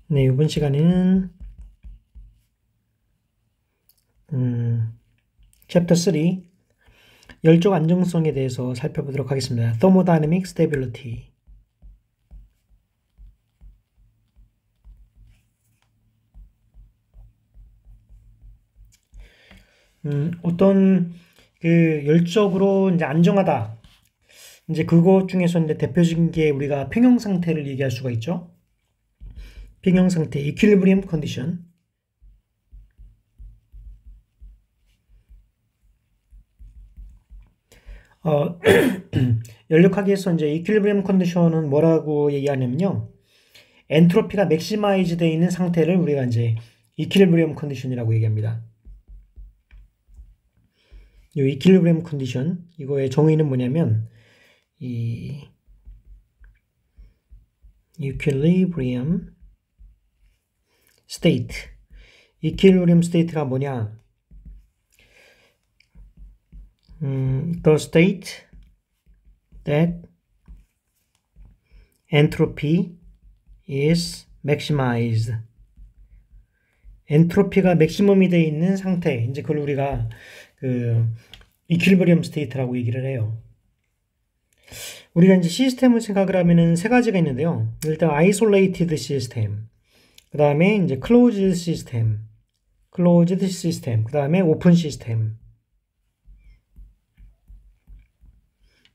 네, 이번 시간에는 챕터 3 열쪽 안정성에 대해서 살펴보도록 하겠습니다. Thermodynamic Stability. 어떤 그 열적으로 이제 안정하다. 이제 그것 중에서 이제 대표적인 게 우리가 평형 상태를 얘기할 수가 있죠. 평형 상태, equilibrium condition. 연력학에서 이제 equilibrium condition은 뭐라고 얘기하냐면요. 엔트로피가 맥시마이즈 되어 있는 상태를 우리가 이제 equilibrium condition이라고 얘기합니다. 이 equilibrium condition, 이거의 정의는 뭐냐면, 이 equilibrium state, equilibrium state가 뭐냐? The state that entropy is maximized. 엔트로피가 맥시멈이 되어 있는 상태, 이제 그걸 우리가 그 equilibrium state라고 얘기를 해요. 우리가 이제 시스템을 생각을 하면은 세 가지가 있는데요. 일단 isolated system, 그 다음에 이제 closed system, 그 다음에 open system.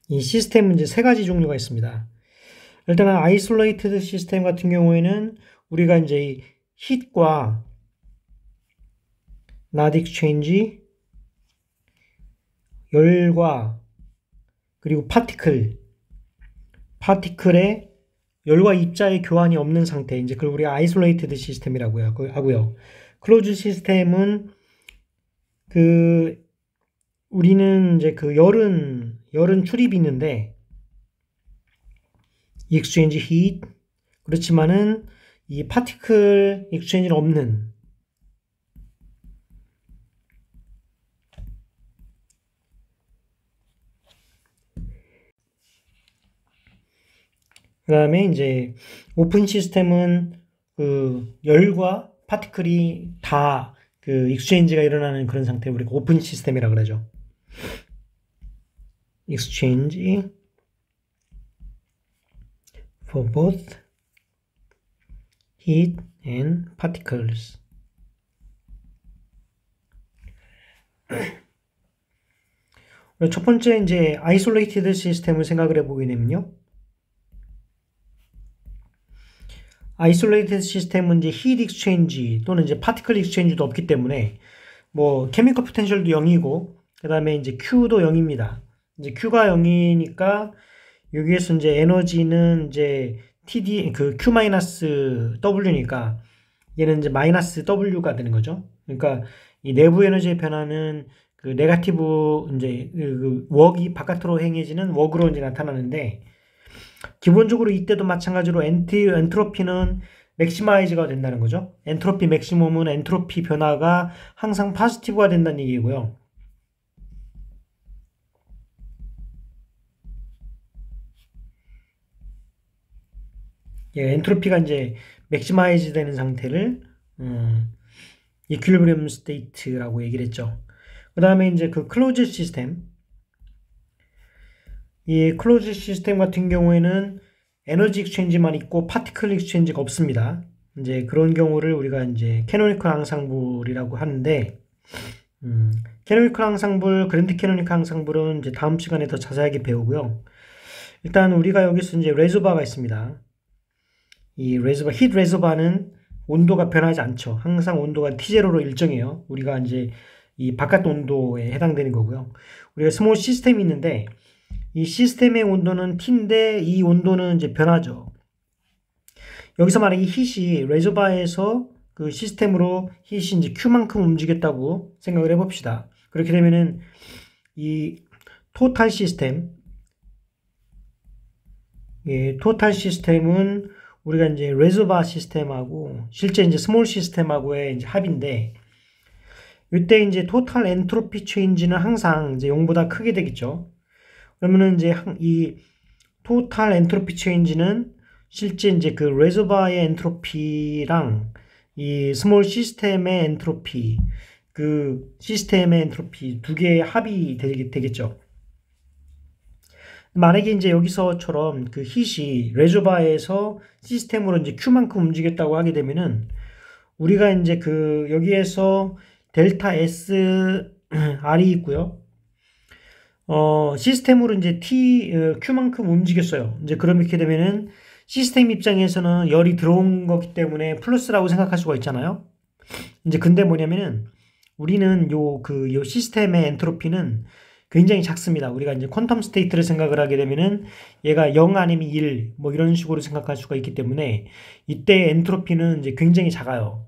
이 시스템은 이제 세 가지 종류가 있습니다. 일단은 isolated system 같은 경우에는 우리가 이제 heat과 not exchange, 열과 그리고 파티클의 열과 입자의 교환이 없는 상태, 이제 그걸 우리가 isolated system이라고 하고요. closed system은 우리는 이제 열은 출입이 있는데 exchange heat, 그렇지만은 이 파티클 exchange는 없는, 그 다음에 이제 오픈 시스템은 열과 파티클이 다 익스체인지가 일어나는 그런 상태, 우리가 오픈 시스템이라 그러죠. exchange for both heat and particles. 첫 번째 이제 isolated 시스템을 생각을 해보게 되면요. isolated 시스템은 이제 heat exchange 또는 이제 particle exchange도 없기 때문에 뭐 chemical potential도 0이고, 그 다음에 이제 Q도 0입니다. 이제 Q가 0이니까 여기에서 이제 에너지는 이제 Q-W니까 얘는 이제 마이너스 W가 되는 거죠. 그러니까 이 내부 에너지의 변화는 네거티브 이제 웍이 바깥으로 행해지는 웍으로 이제 나타나는데, 기본적으로 이때도 마찬가지로 엔트로피는 맥시마이즈가 된다는 거죠. 엔트로피 맥시멈은 엔트로피 변화가 항상 포지티브가 된다는 얘기고요. 예, 엔트로피가 이제 맥시마이즈 되는 상태를 이퀄리브리엄 스테이트라고 얘기를 했죠. 그 다음에 이제 클로즈 시스템, 이 클로즈 시스템 같은 경우에는 에너지 익스체인지만 있고 파티클 익스체인지가 없습니다. 이제 그런 경우를 우리가 이제 캐노니컬 앙상블이라고 하는데, 캐노니컬 앙상블, 그랜드 캐노니컬 앙상블은 이제 다음 시간에 더 자세하게 배우고요. 일단 우리가 여기서 이제 레저버가 있습니다. 이 레저버, 히트 레저버는 온도가 변하지 않죠. 항상 온도가 T0로 일정해요. 우리가 이제 이 바깥 온도에 해당되는 거고요. 우리가 스몰 시스템이 있는데, 이 시스템의 온도는 T인데 이 온도는 이제 변하죠. 여기서 말하는 이 히트이 레저버에서 그 시스템으로 히트이 이제 Q만큼 움직였다고 생각을 해봅시다. 그렇게 되면은 이 토탈 시스템, 예, 토탈 시스템은 우리가 이제 레저버 시스템하고 실제 이제 스몰 시스템하고의 이제 합인데, 이때 이제 토탈 엔트로피 체인지는 항상 이제 0보다 크게 되겠죠. 그러면은 이제 이 토탈 엔트로피 체인지는 실제 이제 그 레저바의 엔트로피랑 이 스몰 시스템의 엔트로피, 그 시스템의 엔트로피 두 개의 합이 되겠죠. 만약에 이제 여기서처럼 그 hit이 레저바에서 시스템으로 이제 Q만큼 움직였다고 하게 되면은 우리가 이제 그 여기에서 델타 S R이 있고요. 시스템으로 이제 Q만큼 움직였어요. 이제 그렇게 되면은 시스템 입장에서는 열이 들어온 거기 때문에 플러스라고 생각할 수가 있잖아요. 이제 근데 뭐냐면은 우리는 요 시스템의 엔트로피는 굉장히 작습니다. 우리가 이제 퀀텀 스테이트를 생각을 하게 되면은 얘가 0 아니면 1 뭐 이런 식으로 생각할 수가 있기 때문에 이때 엔트로피는 이제 굉장히 작아요.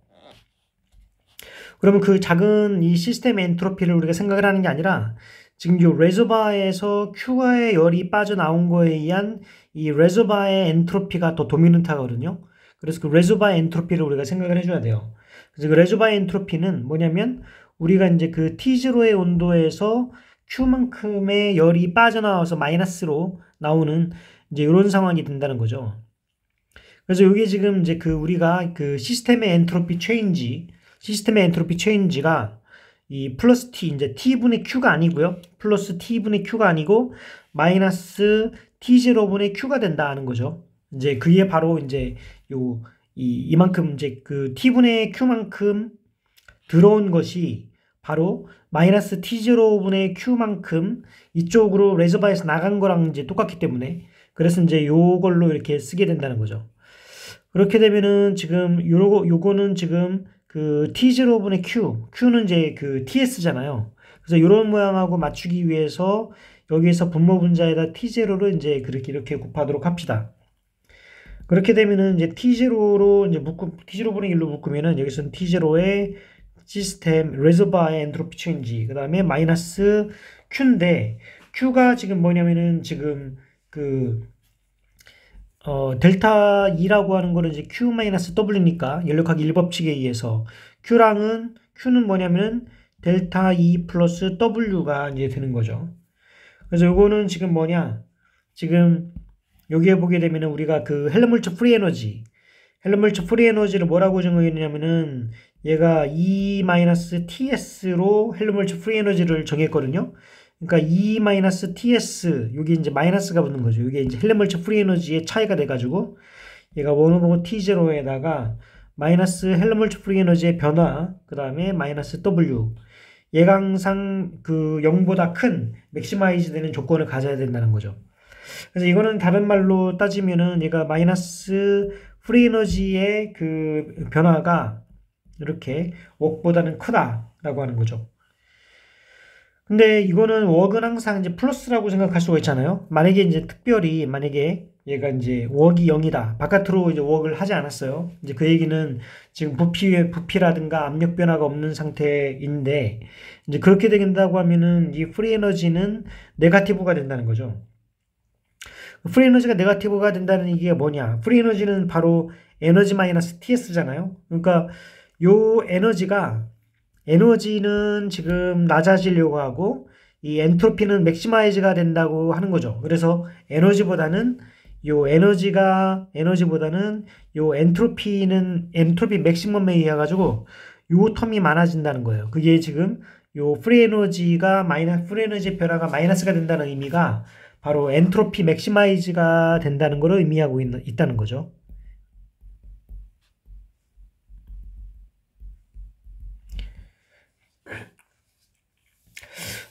그러면 그 작은 이 시스템의 엔트로피를 우리가 생각을 하는 게 아니라 지금 이 레저바에서 Q의 열이 빠져나온 거에 의한 이 레저바의 엔트로피가 더 도미넌트하거든요. 그래서 그 레저바의 엔트로피를 우리가 생각을 해줘야 돼요. 그래서 그 레저바의 엔트로피는 뭐냐면 우리가 이제 그 T0의 온도에서 Q만큼의 열이 빠져나와서 마이너스로 나오는 이제 이런 상황이 된다는 거죠. 그래서 이게 지금 이제 그 우리가 그 시스템의 엔트로피 체인지가 이 플러스 T, 이제 T분의 Q가 아니고요. 플러스 T분의 Q가 아니고 마이너스 T0분의 Q가 된다는 거죠. 이제 그게 바로 이제 이만큼 이제 그 T분의 Q만큼 들어온 것이 바로 마이너스 T0분의 Q만큼 이쪽으로 레저바에서 나간 거랑 이제 똑같기 때문에 그래서 이제 요걸로 이렇게 쓰게 된다는 거죠. 그렇게 되면은 지금 요거는 지금 그 T0분의 Q는 이제 그 TS잖아요. 그래서 이런 모양하고 맞추기 위해서 여기에서 분모 분자에다 T0를 이제 그렇게 이렇게 곱하도록 합시다. 그렇게 되면은 이제 T0로 이제 T0분의 1로 묶으면은 여기서는 T0의 시스템 레저바의 엔트로피 체인지 그 다음에 마이너스 Q인데 Q가 지금 뭐냐면은 지금 그 델타 E라고 하는 거는 이제 Q-W니까 연력하기 1법칙에 의해서 Q는 뭐냐면은 델타 E 플러스 W가 이제 되는 거죠. 그래서 요거는 지금 뭐냐? 지금 여기에 보게 되면은 우리가 그 헬름홀츠 프리 에너지를 뭐라고 정의했냐면은 얘가 E-TS로 헬름홀츠 프리 에너지를 정했거든요. 그러니까 E-TS, 여기 이제 마이너스가 붙는 거죠. 이게 이제 헬름홀츠 프리 에너지의 차이가 돼가지고 얘가 1/5 T0에다가 마이너스 헬름홀츠 프리 에너지의 변화, 그 다음에 마이너스 W. 얘가 항상 그 0보다 큰 맥시마이즈 되는 조건을 가져야 된다는 거죠. 그래서 이거는 다른 말로 따지면은 얘가 마이너스 프리 에너지의 그 변화가 이렇게 웍보다는 크다라고 하는 거죠. 근데 이거는 웍은 항상 이제 플러스라고 생각할 수가 있잖아요. 만약에 이제 특별히 만약에 얘가 이제 웍이 0이다. 바깥으로 이제 웍을 하지 않았어요. 이제 그 얘기는 지금 부피라든가 압력 변화가 없는 상태인데 이제 그렇게 된다고 하면은 이 프리 에너지는 네거티브가 된다는 거죠. 프리 에너지가 네거티브가 된다는 이게 뭐냐? 프리 에너지는 바로 에너지 마이너스 TS잖아요. 그러니까 요 에너지는 지금 낮아지려고 하고 이 엔트로피는 맥시마이즈가 된다고 하는 거죠. 그래서 엔트로피보다는 요 엔트로피 맥시멈에 의해 가지고 요 텀이 많아진다는 거예요. 그게 지금 요 프리 에너지 변화가 마이너스가 된다는 의미가 바로 엔트로피 맥시마이즈가 된다는 것을 의미하고 있다는 거죠.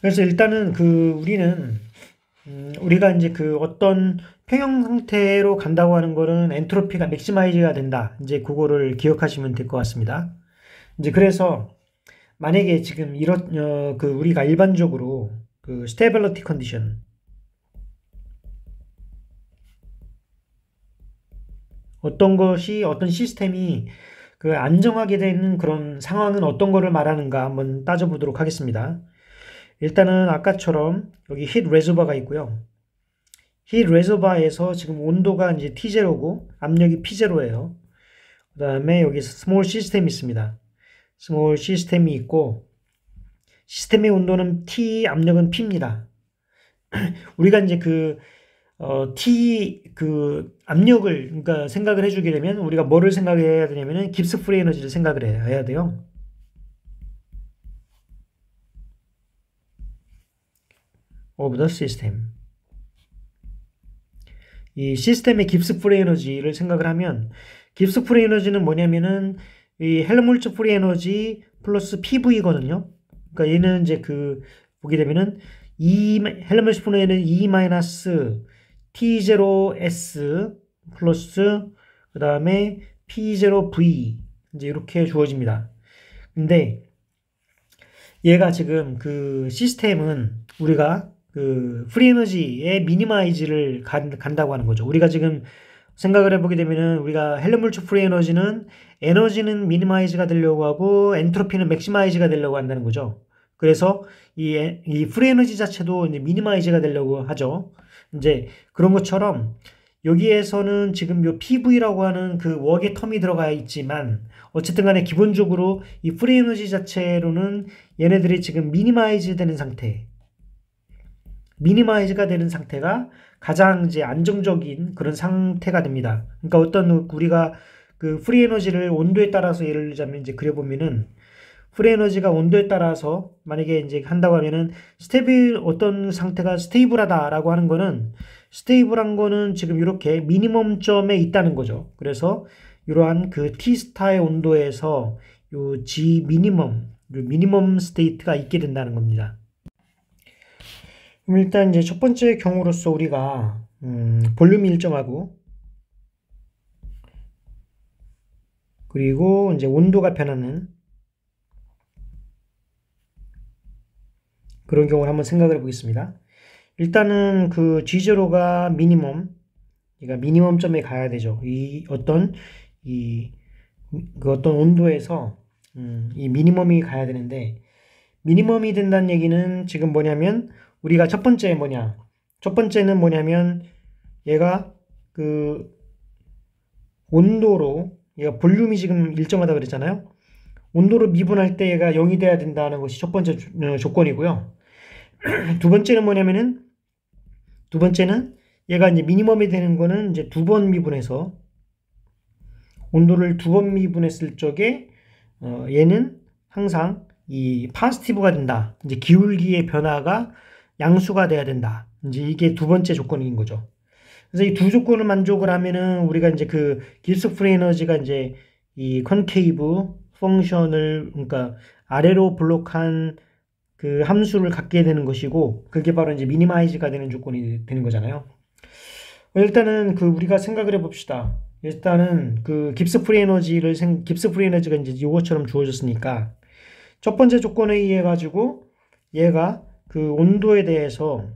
그래서 일단은 우리가 이제 그 어떤 평형 상태로 간다고 하는 거는 엔트로피가 맥시마이즈가 된다. 이제 그거를 기억하시면 될 것 같습니다. 이제 그래서 만약에 지금 우리가 일반적으로 그 스테빌리티 컨디션 어떤 시스템이 그 안정하게 되는 그런 상황은 어떤 거를 말하는가 한번 따져보도록 하겠습니다. 일단은 아까처럼 여기 힛 레저버가 있고요. 힛 레저버에서 지금 온도가 이제 T0고 압력이 P0예요. 그 다음에 여기 스몰 시스템이 있습니다. 스몰 시스템이 있고 시스템의 온도는 T, 압력은 P입니다. 우리가 이제 압력을, 그러니까 생각을 해주게 되면 우리가 뭐를 생각해야 되냐면은 깁스 프리 에너지를 생각을 해야 돼요. of the system. 이 시스템의 깁스 프리 에너지를 생각을 하면 깁스 프리 에너지는 뭐냐면은 이 헬름홀츠 프리 에너지 플러스 PV거든요. 그러니까 얘는 이제 보게 되면은 헬름홀츠 프리 에너지 E 마이너스 T0S 플러스 그 다음에 P0V 이제 이렇게 주어집니다. 근데 얘가 지금 시스템은 우리가 프리 에너지의 미니마이즈를 간다고 하는 거죠. 우리가 지금 생각을 해보게 되면은 우리가 헬름홀츠 프리 에너지는 미니마이즈가 되려고 하고 엔트로피는 맥시마이즈가 되려고 한다는 거죠. 그래서 이 프리 에너지 자체도 이제 미니마이즈가 되려고 하죠. 이제 그런 것처럼 여기에서는 지금 요 PV라고 하는 그 웍의 텀이 들어가 있지만 어쨌든 간에 기본적으로 이 프리 에너지 자체로는 얘네들이 지금 미니마이즈가 되는 상태가 가장 이제 안정적인 그런 상태가 됩니다. 그러니까 우리가 프리 에너지를 온도에 따라서 예를 들자면 이제 그려보면은 프리 에너지가 온도에 따라서 만약에 이제 한다고 하면은 어떤 상태가 스테이블하다라고 하는 거는 스테이블한 거는 지금 이렇게 미니멈점에 있다는 거죠. 그래서 이러한 T 스타의 온도에서 요 G 미니멈 스테이트가 있게 된다는 겁니다. 그럼 일단 이제 첫 번째 경우로서 우리가 볼륨이 일정하고 그리고 이제 온도가 변하는 그런 경우를 한번 생각을 해보겠습니다. 일단은 G0가 그러니까 미니멈점에 가야 되죠. 어떤 온도에서 이 미니멈이 가야 되는데 미니멈이 된다는 얘기는 지금 뭐냐면 우리가 첫 번째는 뭐냐면 얘가 온도로 얘가 볼륨이 지금 일정하다 그랬잖아요. 온도로 미분할 때 얘가 0이 돼야 된다는 것이 첫 번째 조건이고요. 두 번째는 얘가 이제 미니멈이 되는 거는 이제 2번 미분해서 온도를 2번 미분했을 적에 얘는 항상 이 파지티브가 된다. 이제 기울기의 변화가 양수가 돼야 된다. 이제 이게 두 번째 조건인 거죠. 그래서 이 두 조건을 만족을 하면은 우리가 이제 깁스 프리 에너지가 이제 이 컨케이브 펑션을 그러니까 아래로 블록한 함수를 갖게 되는 것이고 그게 바로 이제 미니마이즈가 되는 조건이 되는 거잖아요. 일단은 우리가 생각을 해봅시다. 일단은 깁스 프리 에너지가 이제 이것처럼 주어졌으니까 첫 번째 조건에 의해 가지고 얘가 온도에 대해서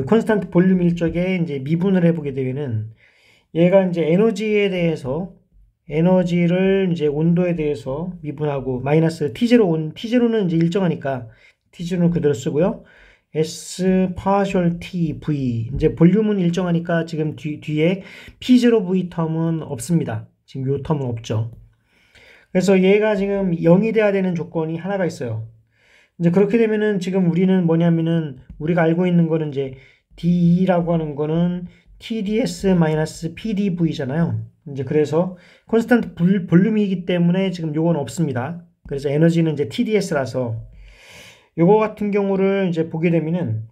콘스탄트 볼륨 일적에 이제 미분을 해보게 되면은 얘가 이제 에너지를 이제 온도에 대해서 미분하고 마이너스 T0는 이제 일정하니까 T0는 그대로 쓰고요. S 파셜 T V 이제 볼륨은 일정하니까 지금 뒤에 P0V 텀은 없습니다. 지금 요 텀은 없죠. 그래서 얘가 지금 0이 돼야 되는 조건이 하나가 있어요. 이제 그렇게 되면은 지금 우리는 뭐냐면은 우리가 알고 있는 거는 이제 DE라고 하는 거는 TDS-PDV잖아요. 이제 그래서 콘스탄트 볼륨이기 때문에 지금 요건 없습니다. 그래서 에너지는 이제 TDS라서 요거 같은 경우를 이제 보게 되면은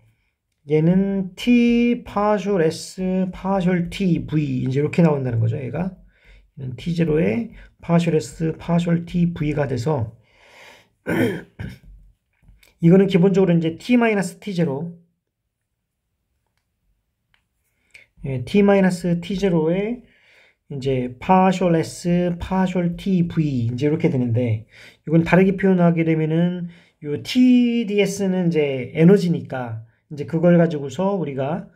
얘는 T 파셜 S 파셜 TV 이제 이렇게 나온다는 거죠. 얘가 T0에 파셜 S 파셜 TV가 돼서 이거는 기본적으로 이제 T-T0 T-T0에 이제 파셜 S 파셜 TV 이제 이렇게 되는데 이건 다르게 표현하게 되면은 요 TDS는 이제 에너지니까 이제 그걸 가지고서 우리가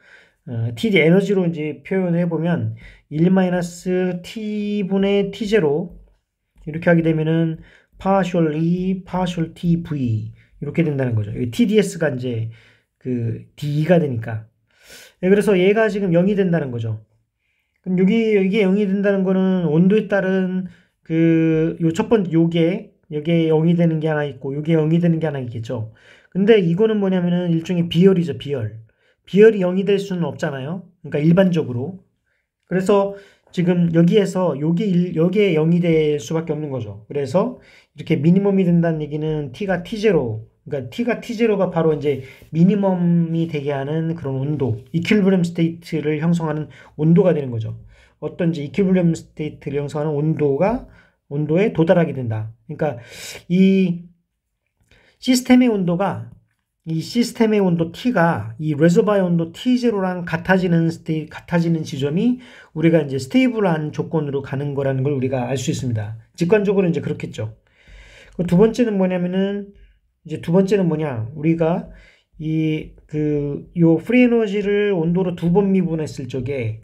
TD 에너지로 이제 표현을 해보면 1-T분의 T0 이렇게 하게 되면은 파셜 E 파셜 TV 이렇게 된다는 거죠. TDS가 이제 D가 되니까. 그래서 얘가 지금 0이 된다는 거죠. 그럼 이게 0이 된다는 거는 온도에 따른 요 첫 번째 요게 0이 되는 게 하나 있고 요게 0이 되는 게 하나 있겠죠. 근데 이거는 뭐냐면은 일종의 비열이죠, 비열. 비열이 0이 될 수는 없잖아요. 그러니까 일반적으로. 그래서 지금 여기에서 여기에 0이 될 수밖에 없는 거죠. 그래서 이렇게 미니멈이 된다는 얘기는 t가 t0, 그러니까 t가 t0가 바로 이제 미니멈이 되게 하는 그런 온도, 이퀄리브리엄 스테이트를 형성하는 온도가 되는 거죠. 어떤 이제 이퀄리브리엄 스테이트를 형성하는 온도에 도달하게 된다. 그러니까 이 시스템의 온도가 이 시스템의 온도 T가 이 레저바의 온도 T0랑 같아지는 지점이 우리가 이제 스테이블한 조건으로 가는 거라는 걸 우리가 알 수 있습니다. 직관적으로 이제 그렇겠죠. 두 번째는 뭐냐면은 이제 두 번째는 뭐냐? 우리가 요 프리 에너지를 온도로 두 번 미분했을 적에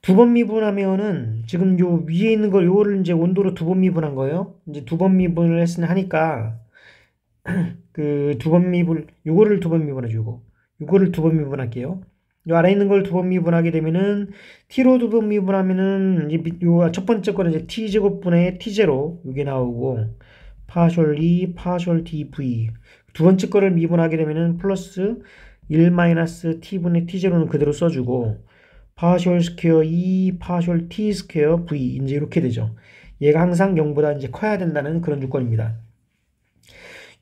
두 번 미분하면은 지금 요 위에 있는 걸 요거를 이제 온도로 두 번 미분한 거예요. 이제 두 번 미분을 하니까 요거를 두 번 미분하죠. 요거를 두 번 미분할게요. 요 아래 있는 걸 두 번 미분하게 되면은 t로 두 번 미분하면은 요 첫 번째 거는 이제 t제곱분의 t0 요게 나오고 파셜 dv 두 번째 거를 미분하게 되면은 플러스 1 마이너스 t분의 t0는 그대로 써주고 파셜 스퀘어 파셜 t 스퀘어 v 이제 이렇게 되죠. 얘가 항상 0보다 이제 커야 된다는 그런 조건입니다.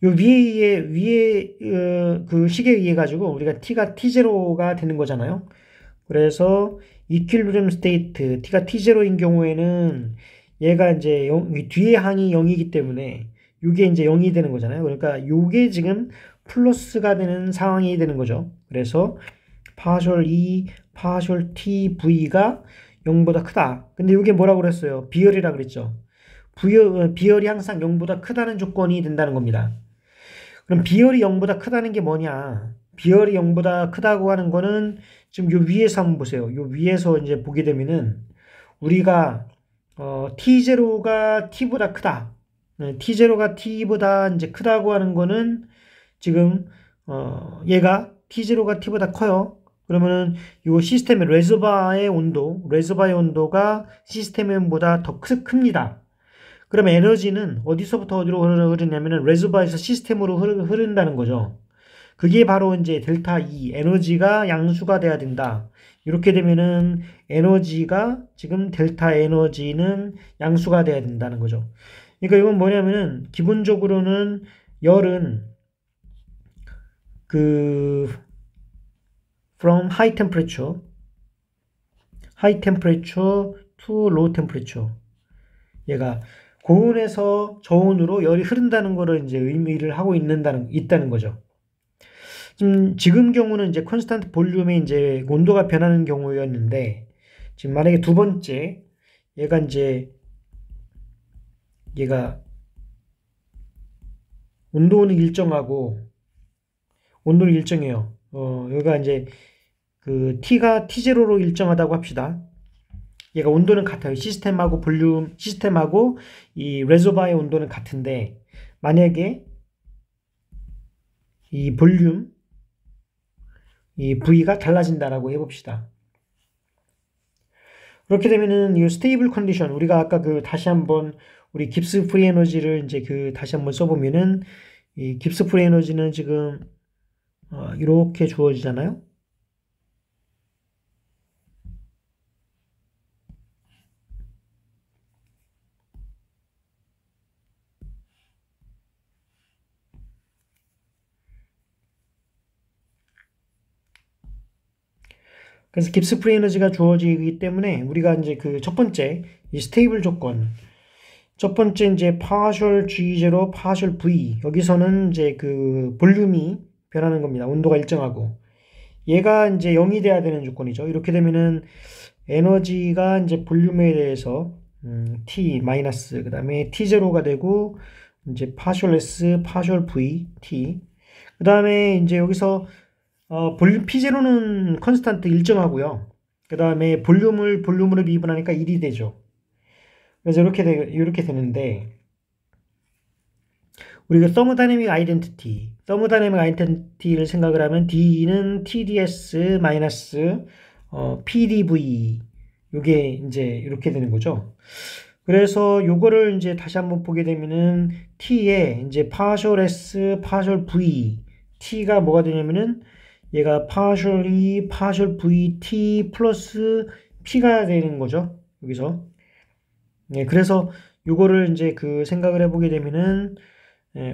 요 위에 그 식에 의해 가지고 우리가 t가 t0가 되는 거잖아요. 그래서 이퀄리브리엄 스테이트 t가 t0인 경우에는 얘가 이제 뒤에 항이 0이기 때문에 요게 이제 0이 되는 거잖아요. 그러니까 요게 지금 플러스가 되는 상황이 되는 거죠. 그래서 파셜 파셜 tv가 0보다 크다. 근데 요게 뭐라고 그랬어요? 비열이라 그랬죠. 비열이 항상 0보다 크다는 조건이 된다는 겁니다. 그럼 비열이 0보다 크다는 게 뭐냐? 비열이 0보다 크다고 하는 거는 지금 요 위에서 한번 보세요. 요 위에서 이제 보게 되면은 우리가 t0가 t보다 크다. t0가 t보다 이제 크다고 하는 거는 지금 얘가 t0가 t보다 커요. 그러면은 요 시스템의 레저바의 온도가 시스템의 온도보다 더 큽니다. 그러면 에너지는 어디서부터 어디로 흐르냐면은 레저바에서 시스템으로 흐른다는 거죠. 그게 바로 이제 델타 E, 에너지가 양수가 돼야 된다. 이렇게 되면은 에너지가 지금 델타 에너지는 양수가 돼야 된다는 거죠. 그러니까 이건 뭐냐면은 기본적으로는 열은 from high temperature to low temperature. 얘가 고온에서 저온으로 열이 흐른다는 거를 이제 의미를 하고 있다는 거죠. 지금 경우는 이제 콘스탄트 볼륨에 이제 온도가 변하는 경우였는데, 지금 만약에 두 번째, 얘가 온도는 일정해요. 여기가 이제 T가 T0로 일정하다고 합시다. 얘가 온도는 같아요. 시스템하고 이 레저바의 온도는 같은데, 만약에 이 볼륨, 이 V가 달라진다라고 해봅시다. 그렇게 되면은 이 스테이블 컨디션, 우리가 아까 다시 한번 우리 깁스 프리 에너지를 이제 다시 한번 써보면은 이 깁스 프리 에너지는 지금 이렇게 주어지잖아요. 그래서 깁스 프리 에너지가 주어지기 때문에 우리가 이제 첫 번째 이 스테이블 조건, 첫 번째 이제 파셜 G0 파셜 V, 여기서는 이제 볼륨이 변하는 겁니다. 온도가 일정하고 얘가 이제 0이 돼야 되는 조건이죠. 이렇게 되면은 에너지가 이제 볼륨에 대해서 T 마이너스 그다음에 T0가 되고 이제 파셜 S 파셜 V T, 그다음에 이제 여기서 볼륨 P0는 컨스탄트 일정하고요. 그 다음에 볼륨으로 미분하니까 1이 되죠. 그래서 이렇게 되는데, 우리가 서머다이내믹 아이덴티티를 생각을 하면 D는 TDS 마이너스 PDV, 요게 이제 이렇게 되는 거죠. 그래서 요거를 이제 다시 한번 보게 되면은 T에 이제 파셜 S 파셜 V, T가 뭐가 되냐면은 얘가 partially, partial VT 플러스 P가 되는 거죠. 여기서. 예, 그래서 요거를 이제 그 생각을 해보게 되면은,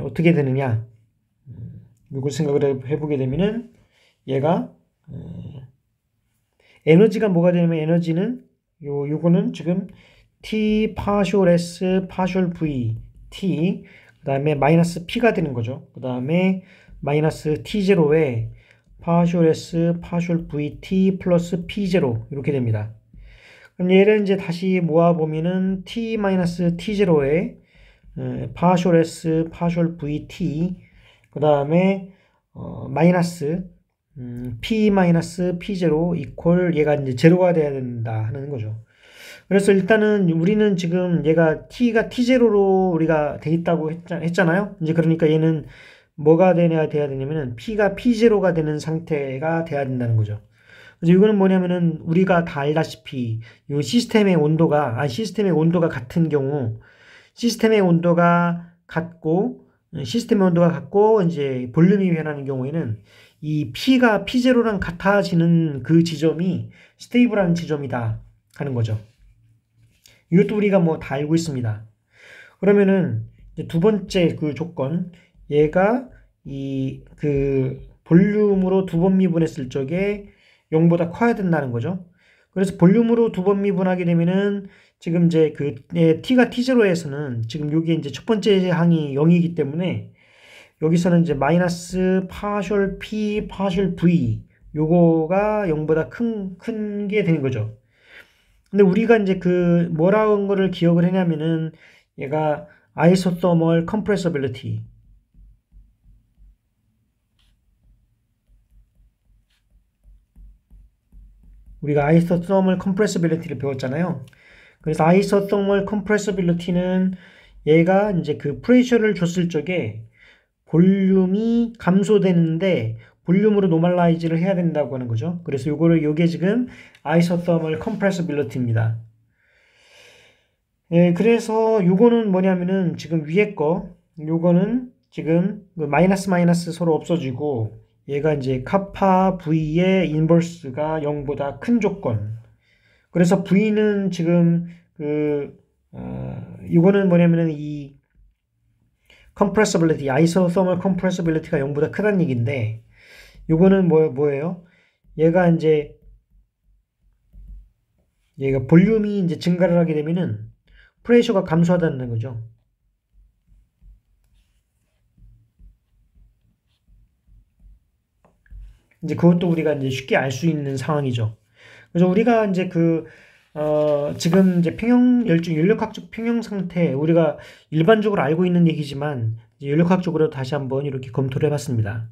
어떻게 되느냐. 요걸 생각을 해보게 되면은, 얘가, 에너지가 뭐가 되냐면, 에너지는, 요거는 지금 T partial S partial V, T, 그 다음에 마이너스 P가 되는 거죠. 그 다음에 마이너스 T0에 partial S partial VT 플러스 P0 이렇게 됩니다. 그럼 얘를 이제 다시 모아보면은 T-T0에 partial S partial VT 그 다음에 마이너스 P 마이너스 P0 이퀄 얘가 이제 제로가 돼야 된다 하는 거죠. 그래서 일단은 우리는 지금 얘가 T가 T0로 우리가 돼 있다고 했잖아요. 이제 그러니까 얘는 뭐가 돼야 되냐면은 P가 P0가 되는 상태가 돼야 된다는 거죠. 그래서 이거는 뭐냐면은 우리가 다 알다시피 이 시스템의 온도가 같은 경우 시스템의 온도가 같고 이제 볼륨이 변하는 경우에는 이 P가 P0랑 같아지는 그 지점이 스테이블한 지점이다 하는 거죠. 이것도 우리가 뭐 다 알고 있습니다. 그러면은 이제 두 번째 그 조건, 얘가 이 그 볼륨으로 두 번 미분했을 적에 0보다 커야 된다는 거죠. 그래서 볼륨으로 두 번 미분하게 되면은 지금 이제 그 T가 T0에서는 지금 여기 이제 첫 번째 항이 0이기 때문에 여기서는 이제 마이너스 파셜 P 파셜 V 요거가 0보다 큰 게 되는 거죠. 근데 우리가 이제 그 뭐라는 거를 기억을 했냐면은 얘가 isothermal compressibility 우리가 isothermal compressibility를 배웠잖아요. 그래서 isothermal compressibility는 얘가 이제 그 프레셔를 줬을 적에 볼륨이 감소되는데 볼륨으로 노멀라이즈를 해야 된다고 하는 거죠. 그래서 요게 지금 isothermal compressibility입니다. 예, 그래서 요거는 뭐냐면은 지금 위에 요거는 지금 마이너스 서로 없어지고 얘가 이제 카파 V의 인버스가 0보다 큰 조건. 그래서 V는 지금 이거는 뭐냐면은 이 compressibility, isothermal compressibility가 0보다 크다는 얘기인데, 요거는 뭐예요? 얘가 볼륨이 이제 증가를 하게 되면은 프레셔가 감소하다는 거죠. 이제 그것도 우리가 이제 쉽게 알 수 있는 상황이죠. 그래서 우리가 이제 지금 이제 연력학적 평형 상태, 우리가 일반적으로 알고 있는 얘기지만, 연력학적으로 다시 한번 이렇게 검토를 해봤습니다.